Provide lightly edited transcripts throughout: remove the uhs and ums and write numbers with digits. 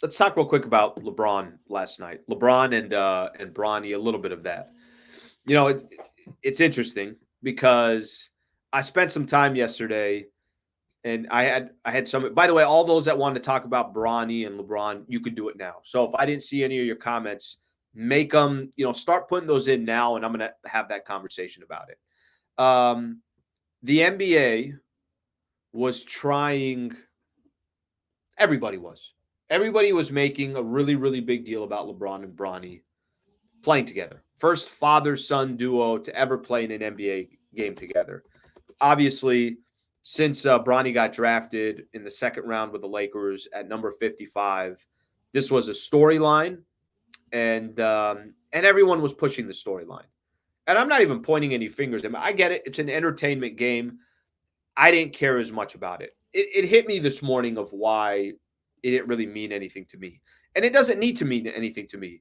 let's talk real quick about LeBron last night. LeBron and Bronny, a little bit of that. You know, it's interesting because I spent some time yesterday, and I had some. By the way, all those that wanted to talk about Bronny and LeBron, you could do it now. So if I didn't see any of your comments, make them. Start putting those in now, and I'm gonna have that conversation about it. The NBA was trying. Everybody was making a really, really big deal about LeBron and Bronny playing together. First father son duo to ever play in an NBA game together. Obviously, since Bronny got drafted in the second round with the Lakers at number 55, this was a storyline, and everyone was pushing the storyline. And I'm not even pointing any fingers at him. I get it; it's an entertainment game. I didn't care as much about it. It hit me this morning of why it didn't really mean anything to me, and it doesn't need to mean anything to me.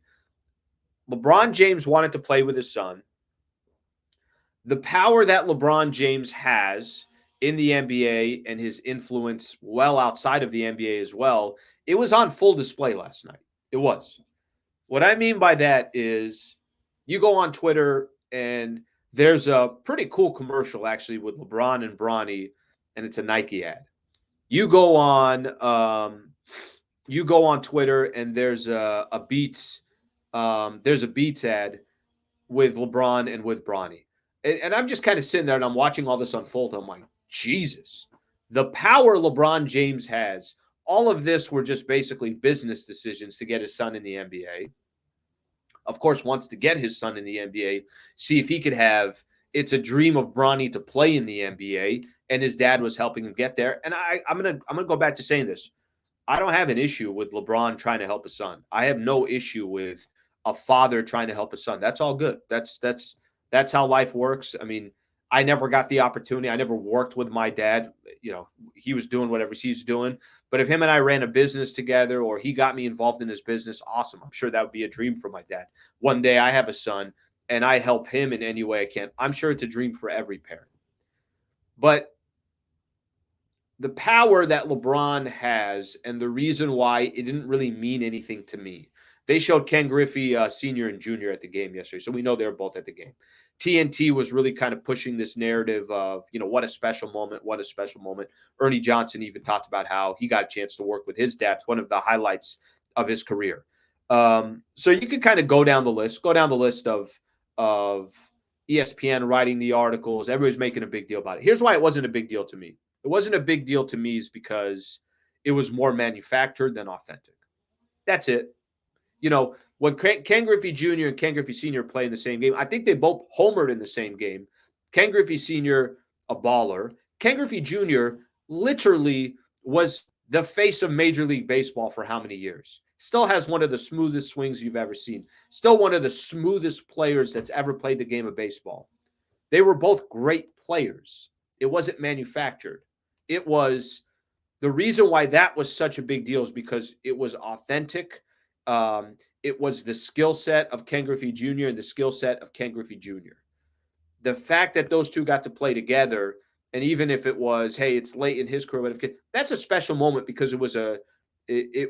LeBron James wanted to play with his son. The power that LeBron James has in the NBA and his influence well outside of the NBA as well, it was on full display last night. It was. What I mean by that is you go on Twitter and there's a pretty cool commercial actually with LeBron and Bronny, and it's a Nike ad. You go on Twitter and there's a Beats ad with LeBron and with Bronny. And I'm just kind of sitting there and I'm watching all this unfold. I'm like, Jesus, the power LeBron James has. All of this were just basically business decisions to get his son in the NBA. Of course, wants to get his son in the NBA, see if he could have. It's a dream of Bronny to play in the NBA, and his dad was helping him get there. And I'm gonna go back to saying this. I don't have an issue with LeBron trying to help his son. I have no issue with a father trying to help his son. That's all good. That's how life works. I mean, I never got the opportunity. I never worked with my dad. He was doing whatever he's doing. But if him and I ran a business together or he got me involved in his business, awesome. I'm sure that would be a dream for my dad. One day I have a son and I help him in any way I can. I'm sure it's a dream for every parent. But the power that LeBron has and the reason why it didn't really mean anything to me. They showed Ken Griffey Sr. and Jr. at the game yesterday, so we know they were both at the game. TNT was really kind of pushing this narrative of, what a special moment, what a special moment. Ernie Johnson even talked about how he got a chance to work with his dad. It's one of the highlights of his career. So you can kind of go down the list of ESPN writing the articles. Everybody's making a big deal about it. Here's why it wasn't a big deal to me. It wasn't a big deal to me is because it was more manufactured than authentic. That's it. When Ken Griffey Jr. and Ken Griffey Sr. play in the same game, I think they both homered in the same game. Ken Griffey Sr., a baller. Ken Griffey Jr. literally was the face of Major League Baseball for how many years? Still has one of the smoothest swings you've ever seen. Still one of the smoothest players that's ever played the game of baseball. They were both great players. It wasn't manufactured. It was the reason why that was such a big deal is because it was authentic. It was the skill set of Ken Griffey Jr. and the skill set of Ken Griffey Jr. The fact that those two got to play together, and even if it was, hey, it's late in his career, but that's a special moment because it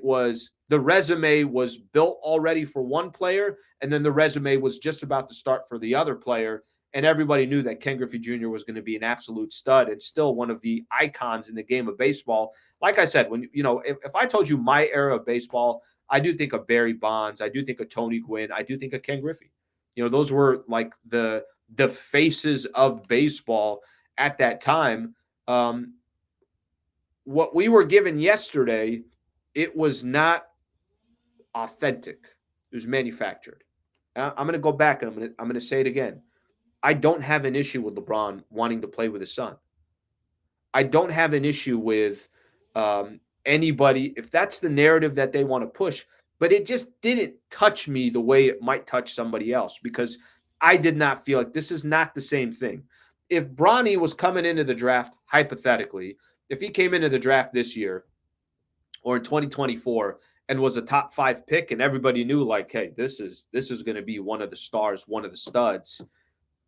was the resume was built already for one player, and then the resume was just about to start for the other player. And everybody knew that Ken Griffey Jr. was going to be an absolute stud and still one of the icons in the game of baseball. Like I said, if I told you my era of baseball, I do think of Barry Bonds. I do think of Tony Gwynn. I do think of Ken Griffey. Those were like the faces of baseball at that time. What we were given yesterday, it was not authentic. It was manufactured. I'm going to go back and I'm going to say it again. I don't have an issue with LeBron wanting to play with his son. I don't have an issue with anybody, if that's the narrative that they want to push, but it just didn't touch me the way it might touch somebody else because I did not feel like this is not the same thing. If Bronny was coming into the draft, hypothetically, if he came into the draft this year or in 2024 and was a top 5 pick and everybody knew like, hey, this is going to be one of the stars, one of the studs,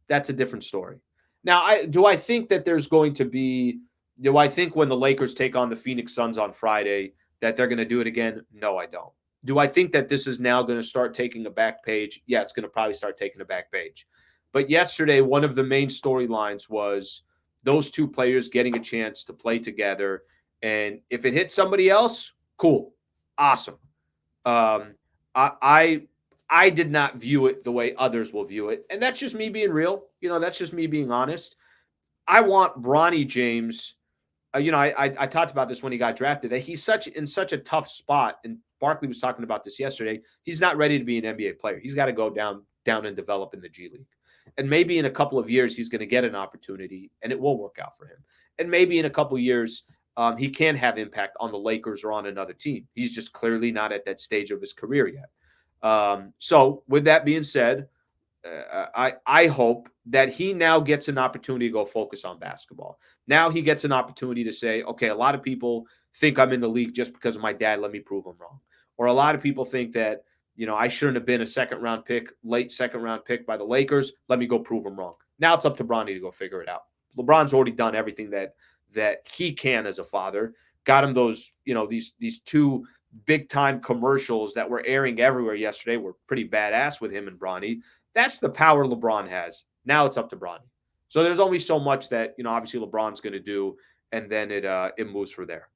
that's a different story. Now, do I think that there's going to be – do I think when the Lakers take on the Phoenix Suns on Friday that they're going to do it again? No, I don't. Do I think that this is now going to start taking a back page? Yeah, it's going to probably start taking a back page. But yesterday, one of the main storylines was those two players getting a chance to play together. And if it hits somebody else, cool, awesome. Um, I did not view it the way others will view it, and that's just me being real. That's just me being honest. I want Bronny James. I talked about this when he got drafted. That he's in such a tough spot, and Barkley was talking about this yesterday. He's not ready to be an NBA player. He's got to go down and develop in the G League, and maybe in a couple of years he's going to get an opportunity, and it will work out for him. And maybe in a couple of years he can have impact on the Lakers or on another team. He's just clearly not at that stage of his career yet. So with that being said, I hope that he now gets an opportunity to go focus on basketball. Now he gets an opportunity to say, okay, a lot of people think I'm in the league just because of my dad. Let me prove them wrong. Or a lot of people think that, I shouldn't have been a late second round pick by the Lakers. Let me go prove them wrong. Now it's up to Bronny to go figure it out. LeBron's already done everything that he can as a father. Got him those, these two big time commercials that were airing everywhere yesterday were pretty badass with him and Bronny. That's the power LeBron has. Now it's up to Bronny. So there's only so much that, obviously LeBron's going to do, and then it moves from there.